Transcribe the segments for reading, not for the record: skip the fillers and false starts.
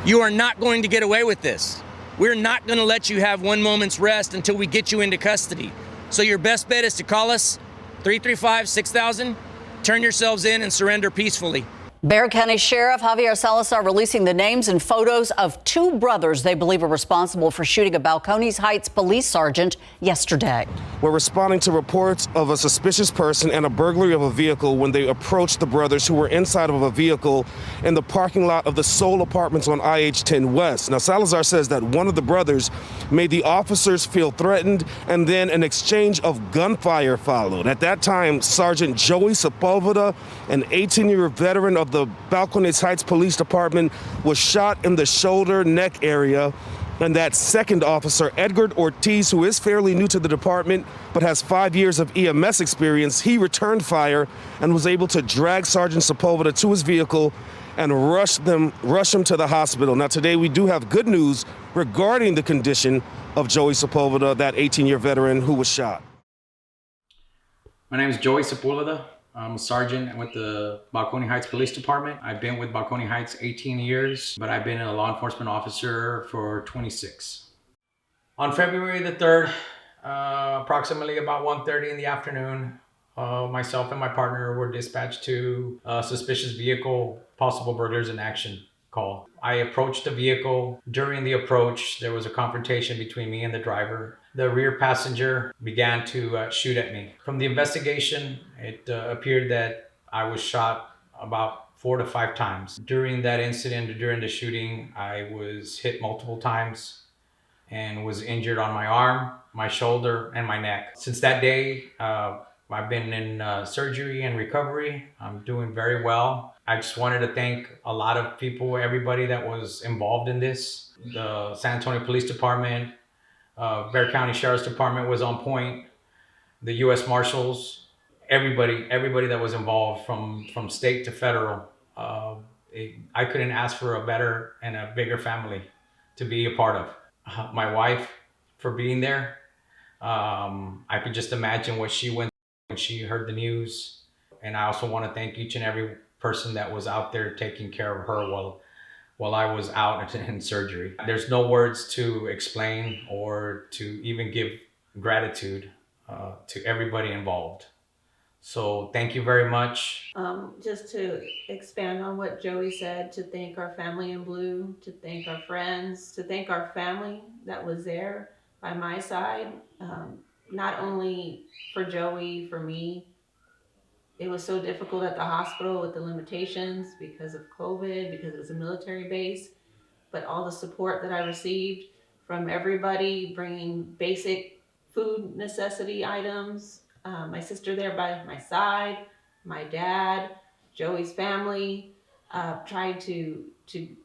You are not going to get away with this. We're not going to let you have one moment's rest until we get you into custody. So your best bet is to call us, 335-6000, turn yourselves in and surrender peacefully. Bexar County Sheriff Javier Salazar releasing the names and photos of two brothers they believe are responsible for shooting a Balcones Heights police sergeant yesterday. We're responding to reports of a suspicious person and a burglary of a vehicle when they approached the brothers who were inside of a vehicle in the parking lot of the Soul Apartments on IH-10 West. Now, Salazar says that one of the brothers made the officers feel threatened, and then an exchange of gunfire followed. At that time, Sergeant Joey Sepulveda, an 18-year veteran of the Balcones Heights Police Department, was shot in the shoulder neck area. And that second officer, Edgar Ortiz, who is fairly new to the department but has 5 years of EMS experience, he returned fire and was able to drag Sergeant Sepulveda to his vehicle and rush him to the hospital. Now, today we do have good news regarding the condition of Joey Sepulveda, that 18-year veteran who was shot. My name is Joey Sepulveda. I'm a sergeant with the Balcones Heights Police Department. I've been with Balcones Heights 18 years, but I've been a law enforcement officer for 26. On February the 3rd, approximately about 1:30 in the afternoon, myself and my partner were dispatched to a suspicious vehicle, possible burglars in action call. I approached the vehicle. During the approach, there was a confrontation between me and the driver. The rear passenger began to shoot at me. From the investigation, it appeared that I was shot about 4 to 5 times. During that incident, during the shooting, I was hit multiple times and was injured on my arm, my shoulder, and my neck. Since that day, I've been in surgery and recovery. I'm doing very well. I just wanted to thank a lot of people, everybody that was involved in this. The San Antonio Police Department, Bexar County Sheriff's Department was on point. The U.S. Marshals, everybody that was involved from state to federal. I couldn't ask for a better and a bigger family to be a part of. My wife for being there. I could just imagine what she went through when she heard the news. And I also want to thank each and every person that was out there taking care of her while I was out in surgery. There's no words to explain or to even give gratitude to everybody involved. So thank you very much. Just to expand on what Joey said, to thank our family in blue, to thank our friends, to thank our family that was there by my side. Not only for Joey, for me. It was so difficult at the hospital with the limitations because of COVID, because it was a military base, but all the support that I received from everybody, bringing basic food necessity items, my sister there by my side, my dad, Joey's family, tried to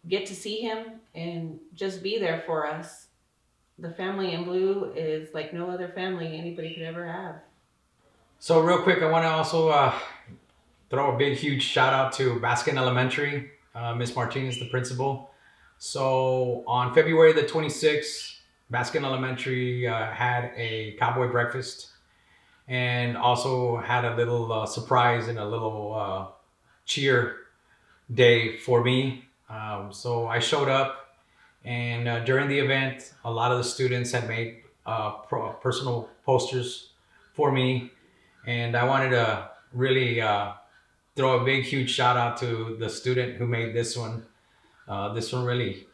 get to see him and just be there for us. The family in blue is like no other family anybody could ever have. So real quick, I want to also throw a big, huge shout out to Baskin Elementary, Miss Martinez, the principal. So on February the 26th, Baskin Elementary had a cowboy breakfast and also had a little surprise and a little cheer day for me. So I showed up, and during the event, a lot of the students had made personal posters for me. And I wanted to really throw a big, huge shout out to the student who made this one. This one really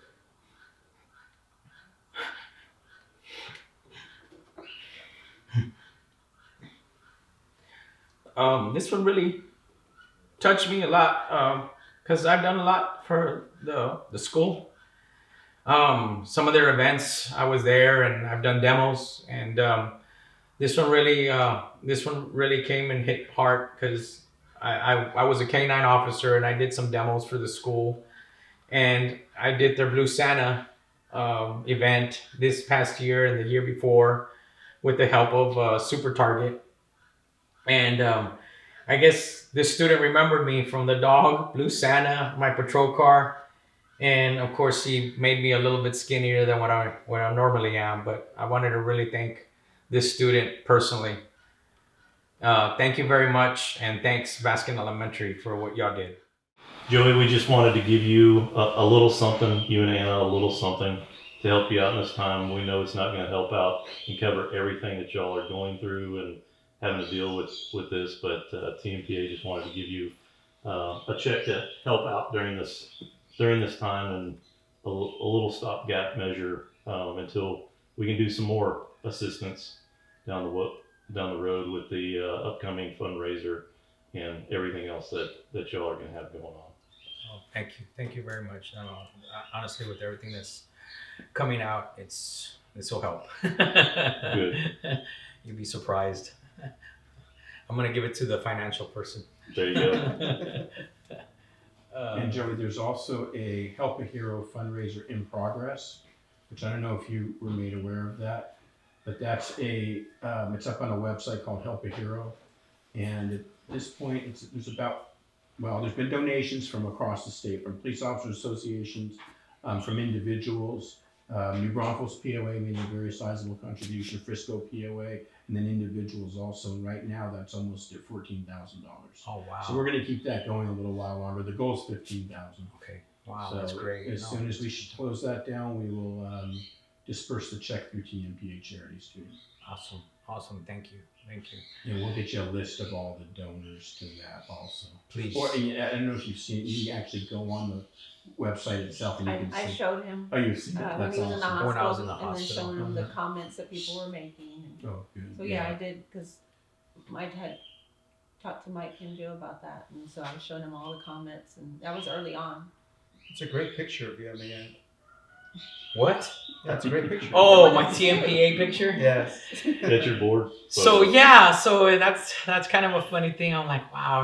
touched me a lot because I've done a lot for the school. Some of their events, I was there and I've done demos, and this one really came and hit hard because I was a K-9 officer and I did some demos for the school, and I did their Blue Santa event this past year and the year before with the help of Super Target. And I guess this student remembered me from the dog, Blue Santa, my patrol car, and of course he made me a little bit skinnier than what I normally am. But I wanted to really thank this student personally. Thank you very much, and thanks Baskin Elementary for what y'all did. Joey, we just wanted to give you a little something, you and Anna, a little something to help you out in this time. We know it's not going to help out and cover everything that y'all are going through and having to deal with this, but T.M.P.A. just wanted to give you a check to help out during this time, and a little stopgap measure until we can do some more assistance down the road with the upcoming fundraiser and everything else that y'all are going to have going on. Oh, thank you very much. Honestly, with everything that's coming out, this will help. Good. You'd be surprised. I'm gonna give it to the financial person. There you go. And Joey, there's also a Help a Hero fundraiser in progress, which I don't know if you were made aware of that, but that's it's up on a website called Help a Hero. And at this point, there's been donations from across the state, from police officers associations, from individuals. New Braunfels POA made a very sizable contribution, Frisco POA, and then individuals also. And right now, that's almost at $14,000. Oh wow! So we're going to keep that going a little while longer. The goal is $15,000. Okay. Wow, So that's great. As soon as we should close that down, we will disperse the check through T.M.P.A. charities too. Awesome. Thank you. And we'll get you a list of all the donors to that also. Please. Or I don't know if you've seen it. You can actually go on the website itself and you can I see. showed him Oh, you've seen it. when That's he was in the awesome. When I was in hospital, the and then hospital. showing him the comments that people were making. And Oh, good. so yeah, I did, because Mike had talked to Mike and Joe about that, and so I was showing him all the comments, and that was early on. It's a great picture of you, man. What? That's a great picture. Oh, my T.M.P.A. picture. Yes. That's your board. So yeah, so that's kind of a funny thing. I'm like, wow,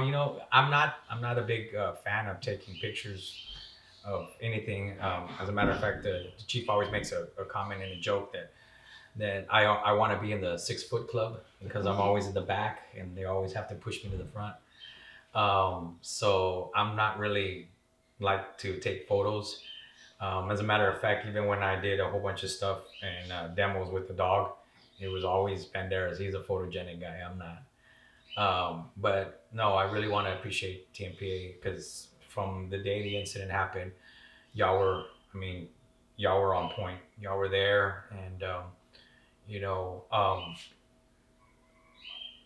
I'm not a big fan of taking pictures of anything. As a matter of fact, the chief always makes a comment and a joke that I want to be in the 6 foot club because I'm always in the back and they always have to push me to the front. So I'm not really like to take photos. As a matter of fact, even when I did a whole bunch of stuff and demos with the dog, it was always Banderas. He's a photogenic guy. I'm not. But no, I really want to appreciate T.M.P.A. because from the day the incident happened, y'all were on point. Y'all were there, and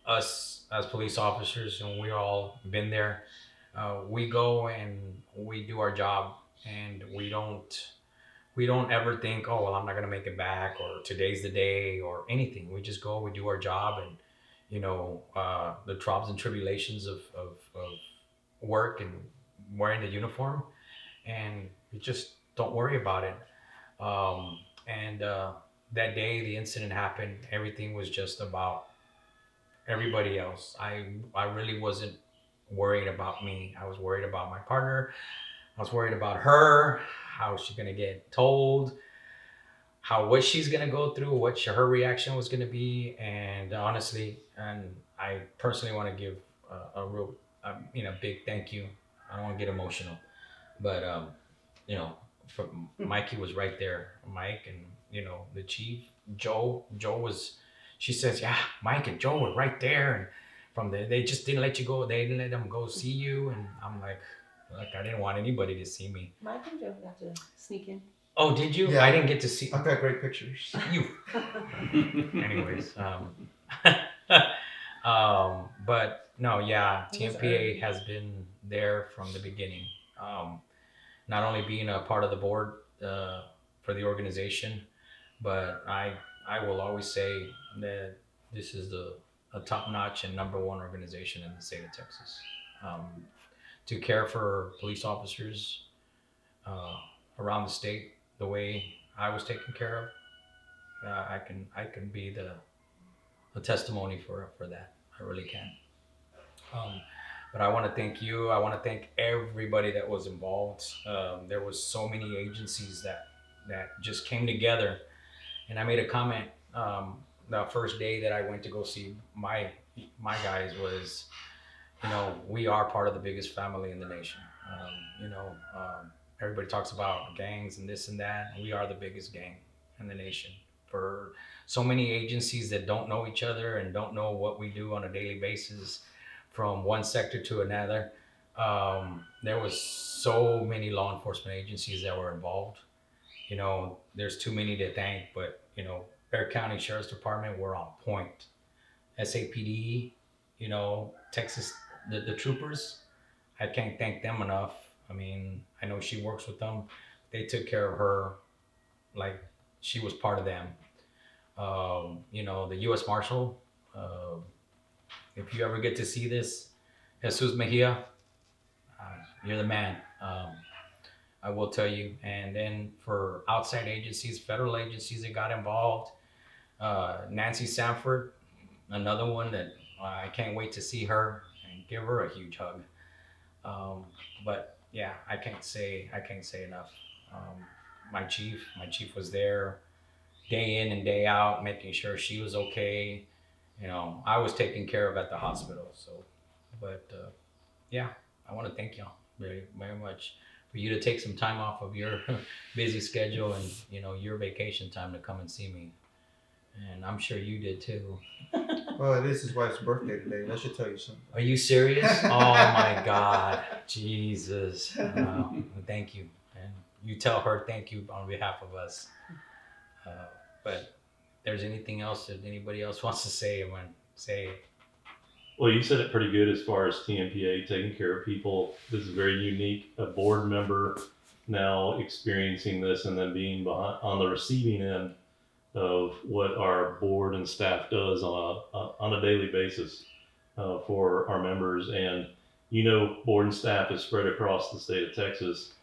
us as police officers, and we all been there. We go and we do our job, and we don't ever think, oh well, I'm not gonna make it back, or today's the day, or anything. We just go, we do our job, and the trials and tribulations of work and wearing the uniform, and you just don't worry about it. That day the incident happened, everything was just about everybody else. I really wasn't worried about me. I was worried about my partner. I was worried about her, how she's gonna get told, what she's gonna go through, what her reaction was gonna be, and honestly, and I personally want to give a real, big thank you. I don't want to get emotional, but Mikey was right there. Mike and the chief, Joe was. She says, yeah, Mike and Joe were right there, and they just didn't let you go. They didn't let them go see you, and I'm like I didn't want anybody to see me. Mike and Joe got to sneak in. Oh, did you? Yeah. I didn't get to see. I've got great pictures. You. Anyways, but no, yeah, T.M.P.A. has been there from the beginning. Not only being a part of the board for the organization, but I will always say that this is a top-notch and #1 organization in the state of Texas. To care for police officers around the state the way I was taken care of, I can be the testimony for that. I really can. But I want to thank you. I want to thank everybody that was involved. There was so many agencies that just came together. And I made a comment the first day that I went to go see my guys was, we are part of the biggest family in the nation. Everybody talks about gangs and this and that. We are the biggest gang in the nation. For so many agencies that don't know each other and don't know what we do on a daily basis from one sector to another, There was so many law enforcement agencies that were involved. You know, there's too many to thank, but you know, Bexar County Sheriff's Department were on point. SAPD, you know, Texas, the troopers, I can't thank them enough. I mean, I know she works with them. They took care of her like she was part of them. You know, the U.S. Marshal, if you ever get to see this, Jesus Mejia, you're the man. I will tell you. And then for outside agencies, federal agencies that got involved, Nancy Sanford, another one that I can't wait to see her and give her a huge hug. But yeah, I can't say enough. My chief was there day in and day out, making sure she was okay. You know, I was taken care of at the hospital. So, but yeah, I want to thank y'all very, very much for you to take some time off of your busy schedule and, you know, your vacation time to come and see me. And I'm sure you did too. Well, it is his wife's birthday today. That should tell you something. Are you serious? Oh my God, Jesus! Thank you, and you tell her thank you on behalf of us. But if there's anything else that anybody else wants to say, I want to say it. Well, you said it pretty good as far as T.M.P.A. taking care of people. This is very unique. A board member now experiencing this and then being on the receiving end of what our board and staff does on a daily basis for our members. And you know, board and staff is spread across the state of Texas.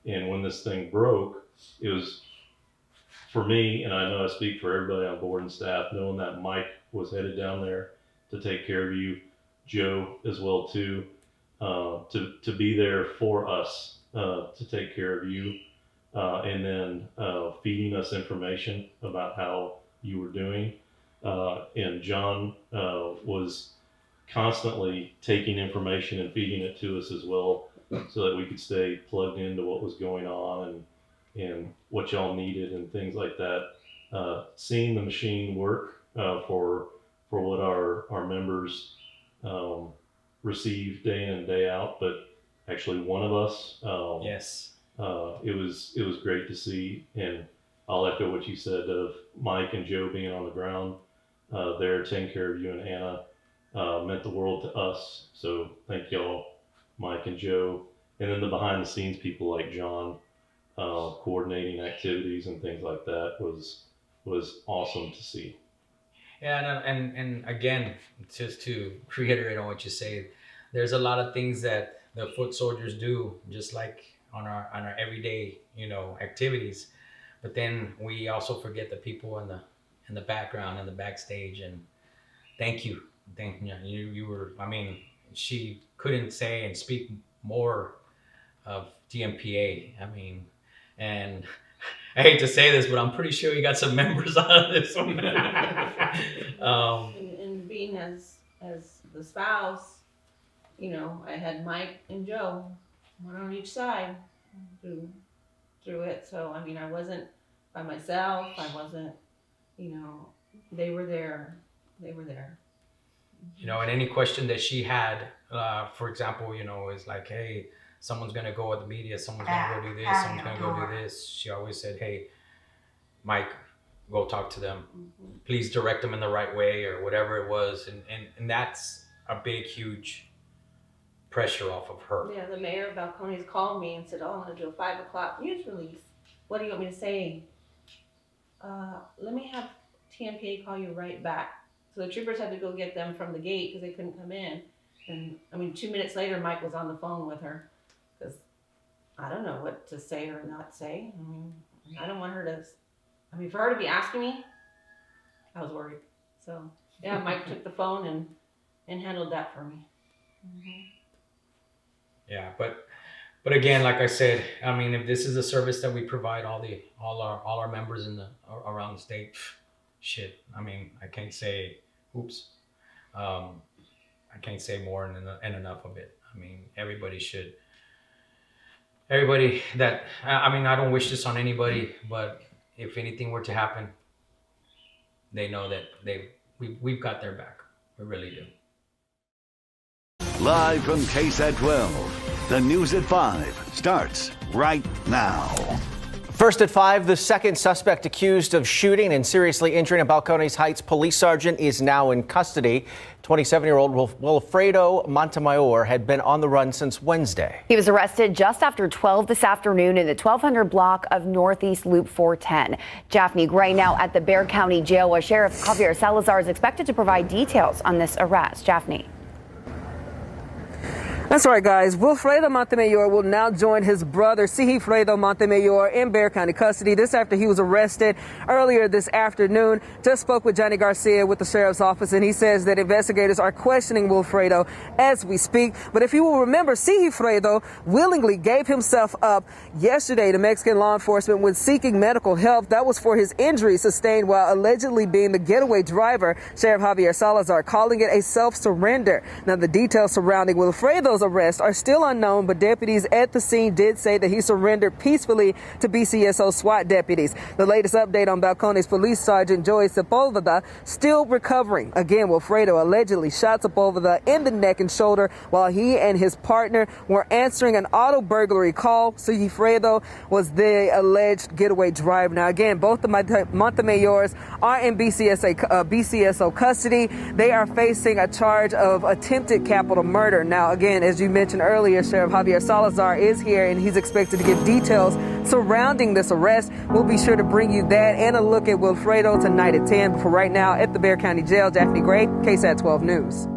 And when this thing broke, it was for me, and I know I speak for everybody on board and staff, knowing that Mike was headed down there to take care of you, Joe as well too, to be there for us, to take care of you. And then feeding us information about how you were doing. And John was constantly taking information and feeding it to us as well, so that we could stay plugged into what was going on and what y'all needed and things like that. Seeing the machine work for what our members receive day in and day out, but actually one of us. Yes. It was great to see, and I'll echo what you said of Mike and Joe being on the ground there taking care of you and Anna meant the world to us. So thank y'all, Mike and Joe, and then the behind the scenes people like John coordinating activities and things like that was awesome to see. Yeah, and again, just to reiterate on what you say, there's a lot of things that the foot soldiers do, just like on our everyday, you know, activities, but then we also forget the people in the background and the backstage. And thank you, you were. I mean, she couldn't say and speak more of T.M.P.A. I mean, and I hate to say this, but I'm pretty sure you got some members out of this one. And being as the spouse, you know, I had Mike and Joe, one on each side through it. So I mean, I wasn't by myself. I wasn't, you know, they were there. You know, and any question that she had, for example, you know, is like, hey, someone's gonna go with the media, someone's gonna go do this, someone's gonna go do this. She always said, hey, Mike, go talk to them. Please direct them in the right way, or whatever it was. And that's a big, huge pressure off of her. Yeah, the mayor of Balcones called me and said, oh, I'm going to do a 5 o'clock news release. What do you want me to say? Let me have T.M.P.A. call you right back. So the troopers had to go get them from the gate because they couldn't come in. And I mean, 2 minutes later, Mike was on the phone with her because I don't know what to say or not say. I mean, I don't want her to, I mean, for her to be asking me, I was worried. So yeah, Mike took the phone and handled that for me. Yeah, but again, like I said, I mean, if this is a service that we provide all our members in around the state, shit. I mean, I can't say, oops. I can't say more and enough of it. I mean, everybody that, I mean, I don't wish this on anybody, but if anything were to happen, they know that we've got their back. We really do. Live from KSAT 12, The News at 5 starts right now. First at 5, the second suspect accused of shooting and seriously injuring a Balcones Heights police sergeant is now in custody. 27-year-old Wilfredo Montemayor had been on the run since Wednesday. He was arrested just after 12 this afternoon in the 1200 block of Northeast Loop 410. Japhanie Gray now at the Bexar County Jail, where Sheriff Javier Salazar is expected to provide details on this arrest. Japhanie. That's right, guys. Wilfredo Montemayor will now join his brother, Sigifredo Montemayor, in Bexar County custody. This after he was arrested earlier this afternoon. Just spoke with Johnny Garcia with the sheriff's office, and he says that investigators are questioning Wilfredo as we speak. But if you will remember, Sigifredo willingly gave himself up yesterday to Mexican law enforcement when seeking medical help. That was for his injuries sustained while allegedly being the getaway driver. Sheriff Javier Salazar calling it a self-surrender. Now, the details surrounding Wilfredo's arrest are still unknown, but deputies at the scene did say that he surrendered peacefully to BCSO SWAT deputies. The latest update on Balcones Police Sergeant Joey Sepulveda still recovering. Again, Wilfredo allegedly shot Sepulveda in the neck and shoulder while he and his partner were answering an auto burglary call. Sigifredo was the alleged getaway driver. Now, again, both the Montemayors are in BCSO custody. They are facing a charge of attempted capital murder. Now, again, as you mentioned earlier, Sheriff Javier Salazar is here, and he's expected to give details surrounding this arrest. We'll be sure to bring you that and a look at Wilfredo tonight at 10. But for right now, at the Bexar County Jail, Japhanie Gray, KSAT 12 News.